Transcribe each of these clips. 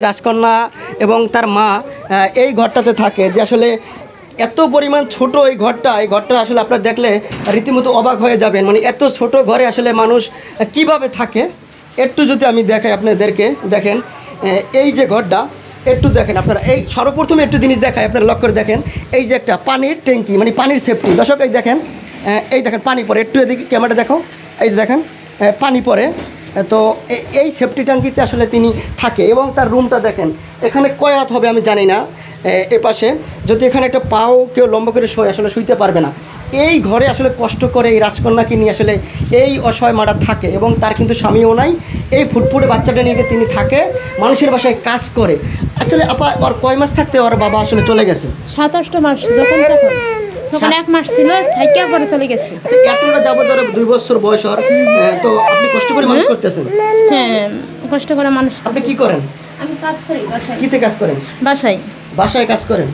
রাজকন্যা এবং তার মা এই ঘরটাতে থাকে যে আসলে এত পরিমাণ ছোট এই ঘরটা আসলে আপনারা দেখলে রীতিমতো অবাক হয়ে যাবেন। মানে এত ছোট ঘরে আসলে মানুষ কিভাবে থাকে একটু যদি আমি দেখাই আপনাদেরকে। দেখেন এই যে ঘরটা একটু দেখেন আপনারা, এই সর্বপ্রথমে একটু জিনিস দেখায় আপনারা লক্ষ্য করে দেখেন। এই যে একটা পানির ট্যাঙ্কি, মানে পানির সেফটি। দর্শক এই দেখেন পানি পড়ে, একটু এদিকে ক্যামেরাটা দেখো, এই দেখেন পানি পড়ে। তো এই সেফটি ট্যাঙ্কিতে আসলে তিনি থাকে এবং তার রুমটা দেখেন এখানে কয়াত হবে আমি জানি না। এ পাশে যদি এখানে একটা পাও কেউ লম্বা করে শোয় আসলে শুইতে পারবে না। এই ঘরে আসলে কষ্ট করে এই রাজকন্যাকে নিয়ে আসলে এই অসহায় মাটা থাকে এবং তার কিন্তু স্বামীও নাই। এই ফুটফুটে বাচ্চাটা নিয়ে তিনি থাকে, মানুষের বাসায় কাজ করে। আসলে আপা ওর কয় মাস থাকতে ওর বাবা আসলে চলে গেছে? 7-8 মাস যখন তখন 1 মাস ছিল, থাইকা পরে চলে গেছে। এতটা যাবো ধরো 2 বছর বয়স ওর। তো আপনি কষ্ট করে মানুষ করতেছেন? হ্যাঁ, কষ্ট করে মানুষ। আপনি কি করেন? আমি কাজ করি বাসায়। কিতে কাজ করেন? বাসায় কাজ করেন।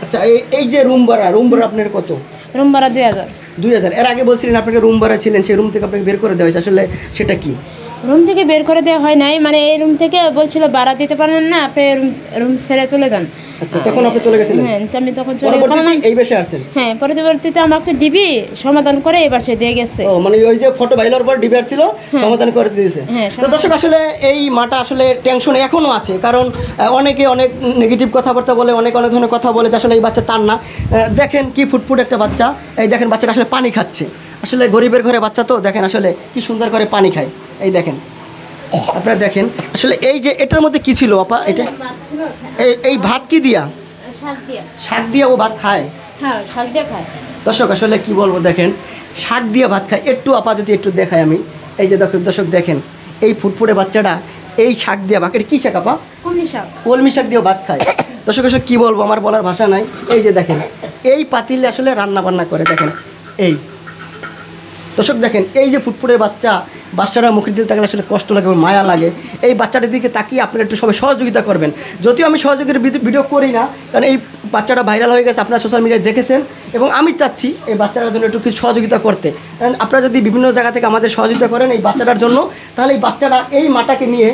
আচ্ছা, এই যে রুম ভাড়া আপনার কত? রুম ভাড়া 2000। এর আগে বলছিলেন আপনাকে রুম ভাড়া ছিলেন, সেই রুম থেকে আপনাকে বের করে দেওয়া হয়েছে, আসলে সেটা কি? রুম থেকে বের করে দেওয়া হয় নাই, মানে এই রুম থেকে বলছিল ভাড়া দিতে পারেন না, আপনি রুম ছেড়ে চলে যান। আচ্ছা, তখন আপনি চলে গেছিলেন? হ্যাঁ, আমি তখন চলে গেলাম। এই বেশে আসছেন? হ্যাঁ, পরবর্তীতে আমাকে ডিবি সমাধান করে এই বাসে দিয়ে গেছে। ও, মানে ওই যে ফটো ভাইরাল পর ডিবি আসছিল, সমাধান করে দিয়েছে। তো দর্শক আসলে এই মাটা আসলে টেনশন এখনো আছে, কারণ অনেকে অনেক নেগেটিভ কথাবার্তা বলে, অনেক ধরনের কথা বলে যে আসলে এই বাচ্চা তার না। দেখেন কি ফুটফুট একটা বাচ্চা। এই দেখেন বাচ্চাটা আসলে পানি খাচ্ছে। আসলে গরিবের ঘরে বাচ্চা তো দেখেন আসলে কি সুন্দর করে পানি খায়। এই দেখেন আপনারা দেখেন আসলে এই যে এটার মধ্যে কি ছিল আপা? এটা এই ভাত কি দিয়া? শাক দিয়া ও ভাত খায়? হ্যাঁ, শাক দিয়ে খায়। দর্শক আসলে কি বলবো, দেখেন শাক দিয়ে ভাত খায়। একটু আপা যদি একটু দেখায় আমি, এই যে দর্শক দেখেন এই ফুটফুটে বাচ্চাটা এই শাক দিয়ে ভাত, এটা কী শাক আপা? কলমি শাক দিয়েও ভাত খায়। দর্শক আসলে কী বলবো, আমার বলার ভাষা নাই। এই যে দেখেন এই পাতিলে আসলে রান্না বান্না করে। দেখেন এই দর্শক দেখেন এই যে ফুটফুটে বাচ্চারা মুখের দিকে তাকালে আসলে কষ্ট লাগে, মায়া লাগে। এই বাচ্চাটার দিকে তাকিয়ে আপনারা একটু সবাই সহযোগিতা করবেন। যদিও আমি সহযোগিতার ভিডিও করি না, কারণ এই বাচ্চাটা ভাইরাল হয়ে গেছে, আপনারা সোশ্যাল মিডিয়ায় দেখেছেন, এবং আমি চাচ্ছি এই বাচ্চাটার জন্য একটু কিছু সহযোগিতা করতে। কারণ আপনারা যদি বিভিন্ন জায়গা থেকে আমাদের সহযোগিতা করেন এই বাচ্চাটার জন্য, তাহলে এই বাচ্চাটা এই মাটাকে নিয়ে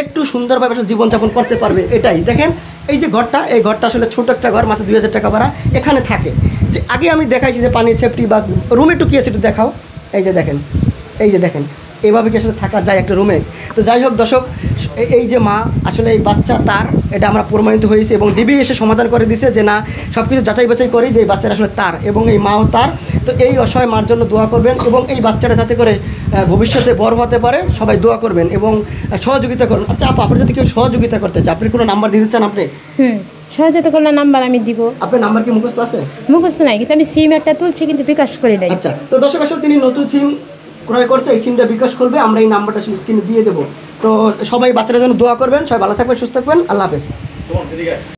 একটু সুন্দরভাবে আসলে জীবনযাপন করতে পারবে। এটাই দেখেন এই যে ঘরটা, এই ঘরটা আসলে ছোটো একটা ঘর, মাত্র 2000 টাকা ভাড়া। এখানে থাকে যে আগে আমি দেখাইছি যে পানির সেফটি বা রুমে একটু কী আছে একটু দেখাও। এই যে দেখেন এইভাবে কি আসলে থাকা যায় একটা রুমে? তো যাই হোক দর্শক, এই যে মা আসলে এই বাচ্চা তার, এটা আমরা প্রমাণিত হয়েছে এবং ডিবি এসে সমাধান করে দিয়েছে যে না, সব কিছু যাচাই বাছাই করি যে এই বাচ্চাটা আসলে তার এবং এই মাও তার। তো এই অসহায় মার জন্য দোয়া করবেন এবং এই বাচ্চাটা যাতে করে ভবিষ্যতে বড় হতে পারে সবাই দোয়া করবেন এবং সহযোগিতা করুন। আচ্ছা আপা, আপনি যদি কেউ সহযোগিতা করতে চান, আপনি কোনো নাম্বার দিতে চান? আপনি সহযোগিতা করলে নাম্বার আমি দিব। আপনার নাম্বার কি মুখস্থ আছে? মুখস্থ নাই, কিন্তু আমি সিম একটা তুলছি, কিন্তু বিকাশ করি নাই। আচ্ছা, তো দর্শক আসলে তিনি নতুন সিম ক্রয় করছে, এই সিমটা বিকাশ করবে, আমরা এই নাম্বারটা স্ক্রিনে দিয়ে দেবো। তো সবাই বাচ্চাদের জন্য দোয়া করবেন, সবাই ভালো থাকবেন, সুস্থ থাকবেন, আল্লাহ হাফেজ।